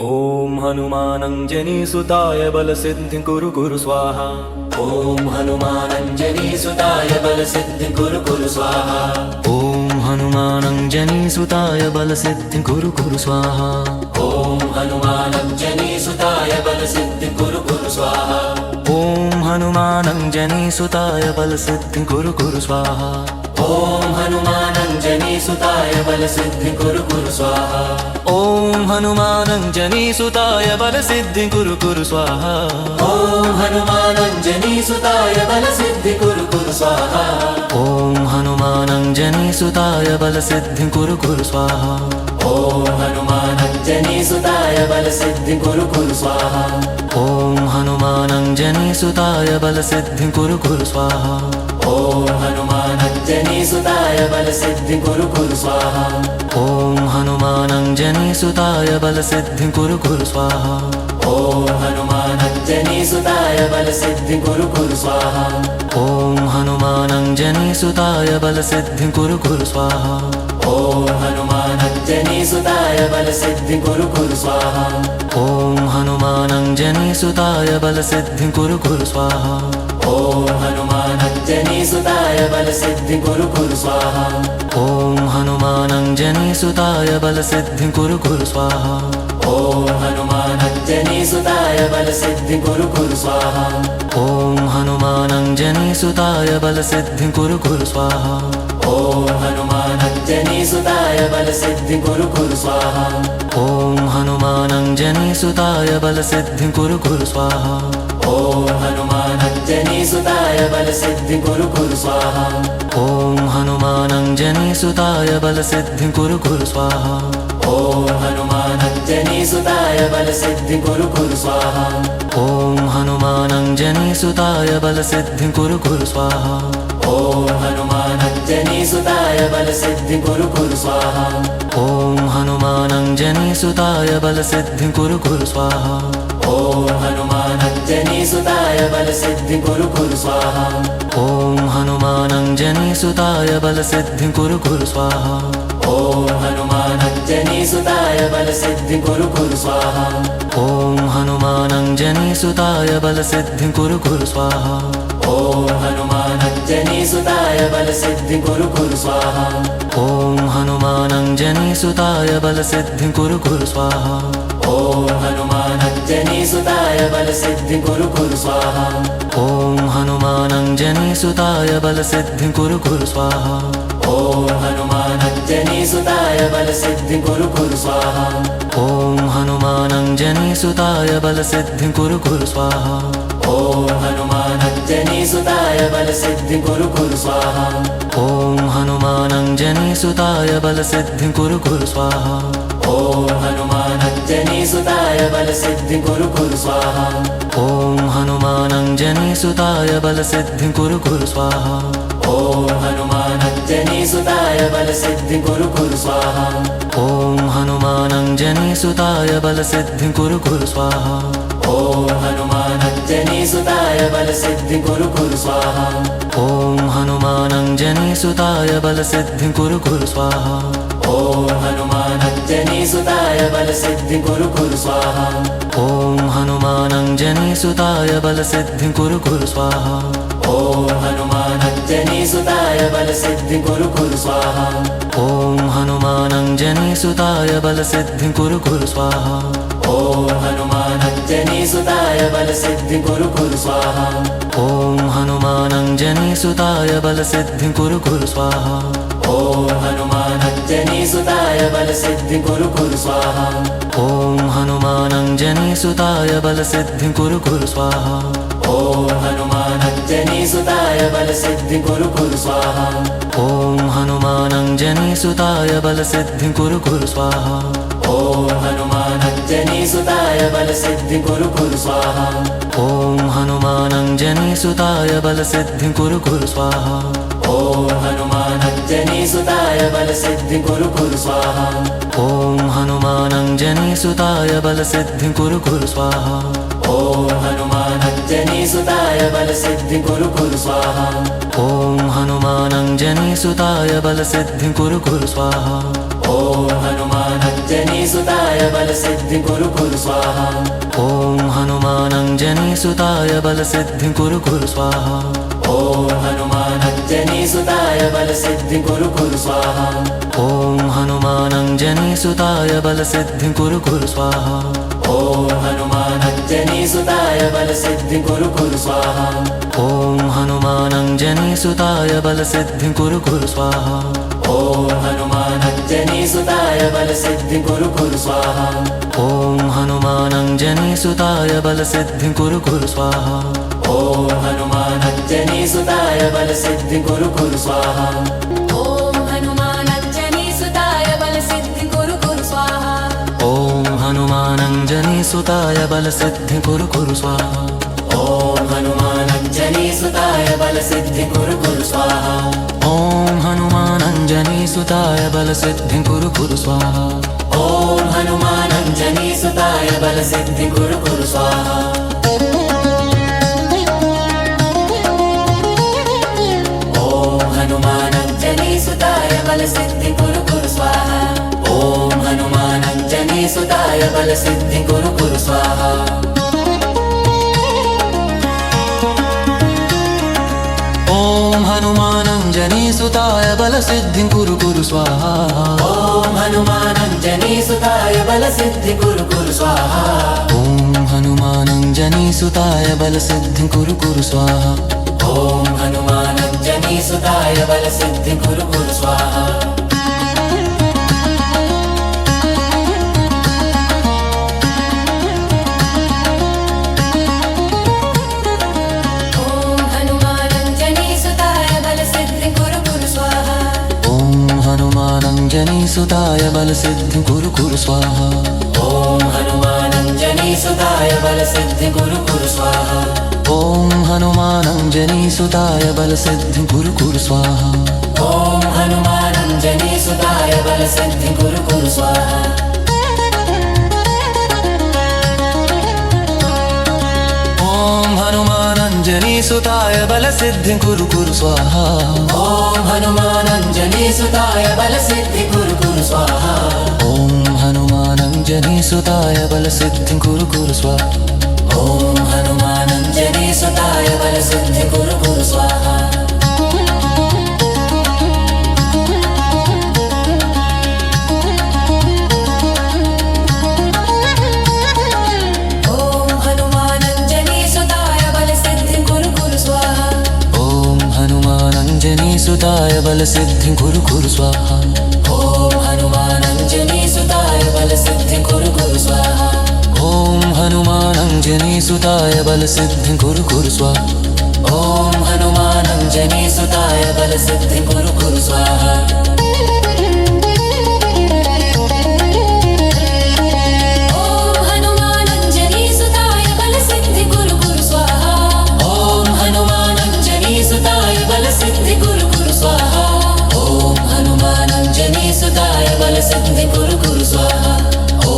ॐ हनुमानञ्जनीसुताय बलसिद्धिं कुरु कुरु स्वाहा। ॐ हनुमानञ्जनीसुताय बलसिद्धिं कुरु कुरु स्वाहा। ॐ हनुमानञ्जनीसुताय बलसिद्धिं कुरु कुरु स्वाहा। ॐ हनुमानञ्जनीसुताय बलसिद्धिं कुरु कुरु स्वाहा। ॐ हनुमानञ्जनीसुताय बलसिद्धिं कुरु कुरु स्वाहा। ॐ हनुमानञ्जनीसुताय बलसिद्धिं कुरु कुरु स्वाहा। ॐ हनुमानञ्जनीसुताय बलसिद्धिं कुरु कुरु स्वाहा। ॐ हनुमानञ्जनीसुताय बलसिद्धिं कुरु कुरु स्वाहा। ॐ हनुमानञ्जनीसुताय बलसिद्धिं कुरु कुरु स्वाहा। ॐ हनुमानञ्जनीसुताय बलसिद्धिं कुरु कुरु स्वाहा। ॐ हनुमानञ्जनीसुताय बलसिद्धिं कुरु कुरु स्वाहा। ॐ हनुमानञ्जनीसुताय बलसिद्धिं कुरु कुरु स्वाहा। ॐ हनुमानञ्जनीसुताय बलसिद्धिं कुरु कुरु स्वाहा। ॐ हनुमानञ्जनीसुताय बलसिद्धिं कुरु कुरु स्वाहा। ॐ हनुमानञ्जनीसुताय बलसिद्धिं कुरु कुरु स्वाहा। ॐ हनुमानञ्जनीसुताय बलसिद्धिं कुरु कुरु स्वाहा। ॐ हनुमानञ्जनीसुताय बलसिद्धिं कुरु कुरु स्वाहा। ॐ हनुमानञ्जनीसुताय बलसिद्धिं कुरु कुरु स्वाहा। ॐ हनुमानञ्जनीसुताय बलसिद्धिं कुरु कुरु स्वाहा। ॐ हनुमानञ्जनीसुताय बलसिद्धिं कुरु कुरु स्वाहा। ॐ हनुमानञ्जनीसुताय बलसिद्धिं कुरु कुरु स्वाहा। ॐ हनुमानञ्जनीसुताय बलसिद्धिं कुरु कुरु स्वाहा। ॐ हनुमानञ्जनीसुताय बलसिद्धिं कुरु कुरु स्वाहा। ॐ हनुमानञ्जनीसुताय बलसिद्धिं कुरु कुरु स्वाहा। ॐ हनुमानञ्जनीसुताय बलसिद्धिं कुरु कुरु स्वाहा। ॐ हनुमानञ्जनीसुताय बलसिद्धिं कुरु कुरु स्वाहा। ॐ हनुमानञ्जनीसुताय बलसिद्धिं कुरु कुरु स्वाहा। ॐ हनुमानञ्जनीसुताय बलसिद्धिं कुरु कुरु स्वाहा। ॐ हनुमानञ्जनीसुताय बलसिद्धिं कुरु कुरु स्वाहा। ॐ हनुमानञ्जनीसुताय बलसिद्धिं कुरु कुरु स्वाहा। ॐ हनुमानञ्जनीसुताय बलसिद्धिं कुरु कुरु स्वाहा। ॐ हनुमानञ्जनीसुताय बलसिद्धिं कुरु कुरु स्वाहा। ॐ हनुमानञ्जनीसुताय बलसिद्धिं कुरु कुरु स्वाहा। ॐ हनुमानञ्जनीसुताय बलसिद्धिं कुरु कुरु स्वाहा। ॐ हनुमानञ्जनीसुताय बलसिद्धिं कुरु कुरु स्वाहा। ॐ हनुमानञ्जनीसुताय बलसिद्धिं कुरु कुरु स्वाहा। ॐ हनुमानञ्जनीसुताय बलसिद्धिं कुरु कुरु स्वाहा। ॐ हनुमानञ्जनीसुताय बलसिद्धिं कुरु कुरु स्वाहा। ॐ हनुमानञ्जनीसुताय बलसिद्धिं कुरु कुरु स्वाहा। ॐ हनुमानञ्जनीसुताय बलसिद्धिं कुरु कुरु स्वाहा। ॐ हनुमानञ्जनीसुताय बलसिद्धिं कुरु कुरु स्वाहा। ॐ हनुमानञ्जनीसुताय बलसिद्धिं कुरु कुरु स्वाहा। ॐ हनुमानञ्जनीसुताय बलसिद्धिं कुरु कुरु स्वाहा। ॐ हनुमानञ्जनीसुताय बलसिद्धिं कुरु कुरु स्वाहा। ॐ हनुमानञ्जनीसुताय बलसिद्धिं कुरु कुरु स्वाहा। ॐ हनुमानञ्जनीसुताय बलसिद्धिं कुरु कुरु स्वाहा। ॐ हनुमानञ्जनीसुताय बलसिद्धिं कुरु कुरु स्वाहा। ॐ हनुमानञ्जनीसुताय बलसिद्धिं कुरु कुरु स्वाहा। ॐ हनुमानञ्जनीसुताय बलसिद्धिं कुरु कुरु स्वाहा। ॐ हनुमानञ्जनीसुताय बलसिद्धिं कुरु कुरु स्वाहा। ॐ हनुमानञ्जनीसुताय बलसिद्धिं कुरु कुरु स्वाहा। ॐ हनुमानञ्जनीसुताय बलसिद्धिं कुरु कुरु स्वाहा। ॐ हनुमानञ्जनीसुताय बलसिद्धिं कुरु कुरु स्वाहा। ॐ हनुमानञ्जनीसुताय बलसिद्धिं कुरु कुरु स्वाहा। ॐ हनुमानञ्जनीसुताय बलसिद्धिं कुरु कुरु स्वाहा। ॐ हनुमानञ्जनीसुताय बलसिद्धिं कुरु कुरु स्वाहा। ॐ हनुमानञ्जनीसुताय बलसिद्धिं कुरु कुरु स्वाहा। ॐ हनुमानञ्जनीसुताय बलसिद्धिं कुरु कुरु स्वाहा। ॐ हनुमानञ्जनीसुताय बलसिद्धिं कुरु कुरु स्वाहा। ॐ हनुमानञ्जनीसुताय बलसिद्धिं कुरु कुरु स्वाहा ॐ हनुमानञ्जनीसुताय बलसिद्धिं कुरु कुरु स्वाहा ॐ हनुमानञ्जनीसुताय बलसिद्धिं कुरु कुरु स्वाहा ॐ हनुमानञ्जनीसुताय बलसिद्धिं कुरु कुरु स्वाहा ॐ हनुमानञ्जनीसुताय बलसिद्धिं कुरु कुरु स्वाहा ॐ हनुमानञ्जनीसुताय बलसिद्धिं कुरु कुरु स्वाहा ॐ हनुमानञ्जनीसुताय बलसिद्धिं कुरु कुरु स्वाहा ॐ हनुमानञ्जनीसुताय बलसिद्धिं कुरु कुरु स्वाहा ॐ हनुमानञ्जनीसुताय बलसिद्धिं कुरु कुरु स्वाहा ॐ हनुमानञ्जनीसुताय बलसिद्धिं कुरु कुरु स्वाहा ॐ हनुमानञ्जनीसुताय बलसिद्धिं कुरु कुरु स्वाहा ॐ हनुमानञ्जनीसुताय बलसिद्धिं कुरु कुरु स्वाहा ॐ हनुमानञ्जनीसुताय बलसिद्धिं कुरु कुरु स्वाहा ॐ हनुमानञ्जनीसुताय बलसिद्धिं कुरु कुरु स्वाहा ॐ हनुमानञ्जनीसुताय बलसिद्धिं कुरु कुरु स्वाहा ॐ हनुमानञ्जनीसुताय बलसिद्धिं कुरु कुरु स्वाहा ॐ हनुमानञ्जनीसुताय बलसिद्धिं कुरु कुरु स्वाहा ॐ हनुमानञ्जनीसुताय बलसिद्धिं कुरु कुरु स्वाहा ॐ हनुमानञ्जनीसुताय बलसिद्धिं कुरु कुरु स्वाहा ॐ हनुमानञ्जनीसुताय बलसिद्धिं कुरु कुरु स्वाहा ॐ हनुमानञ्जनीसुताय बलसिद्धिं कुरु कुरु स्वाहा ॐ हनुमानञ्जनीसुताय बलसिद्धिं कुरु कुरु स्वाहा ॐ हनुमानञ्जनीसुताय बलसिद्धिं कुरु कुरु स्वाहा ॐ हनुमानञ्जनीसुताय बलसिद्धिं कुरु कुरु स्वाहा ॐ हनुमानञ्जनीसुताय बलसिद्धिं कुरु कुरु स्वाहा ॐ हनुमानञ्जनीसुताय बलसिद्धिं कुरु कुरु स्वाहा ॐ हनुमानञ्जनीसुताय बलसिद्धिं कुरु कुरु स्वाहा ॐ हनुमानञ्जनीसुताय बलसिद्धिं कुरु कुरु स्वाहा ॐ हनुमानञ्जनीसुताय बलसिद्धिं कुरु कुरु स्वाहा ॐ हनुमानञ्जनीसुताय बलसिद्धिं कुरु कुरु स्वाहा ॐ हनुमानञ्जनीसुताय बलसिद्धिं कुरु कुरु स्वाहा ॐ हनुमानञ्जनीसुताय बलसिद्धिं कुरु कुरु स्वाहा ॐ हनुमानञ्जनीसुताय बलसिद्धिं कुरु कुरु स्वाहा ॐ हनुमानञ्जनीसुताय बलसिद्धिं कुरु कुरु स्वाहा ॐ हनुमानञ्जनीसुताय बलसिद्धिं कुरु कुरु स्वाहा ॐ हनुमानञ्जनीसुताय बलसिद्धिं कुरु कुरु स्वाहा ॐ हनुमानञ्जनीसुताय बलसिद्धिं कुरु कुरु स्वाहा ॐ हनुमानञ्जनीसुताय बलसिद्धिं कुरु कुरु स्वाहा ॐ हनुमानञ्जनीसुताय बलसिद्धिं कुरु कुरु स्वाहा ॐ हनुमानञ्जनीसुताय बलसिद्धिं कुरु कुरु स्वाहा ॐ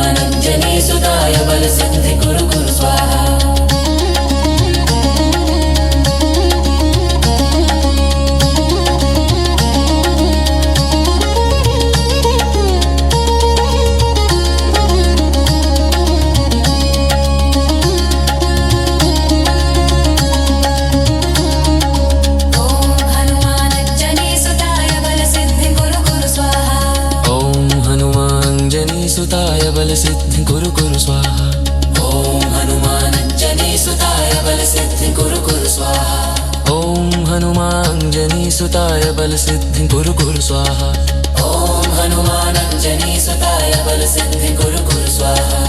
हनुमानञ्जनीसुताय बलसिद्धिं कुरु कुरु स्वाहा ॐ हनुमानञ्जनीसुताय बलसिद्धिं कुरु कुरु स्वाहा ॐ हनुमानञ्जनीसुताय बलसिद्धिं कुरु कुरु स्वाहा ॐ हनुमानञ्जनीसुताय बलसिद्धिं कुरु कुरु स्वाहा ॐ हनुमानञ्जनीसुताय बलसिद्धिं कुरु कुरु स्वाहा ॐ हनुमानञ्जनीसुताय बलसिद्धिं कुरु कुरु स्वाहा ॐ हनुमानञ्जनीसुताय बलसिद्धिं कुरु कुरु स्वाहा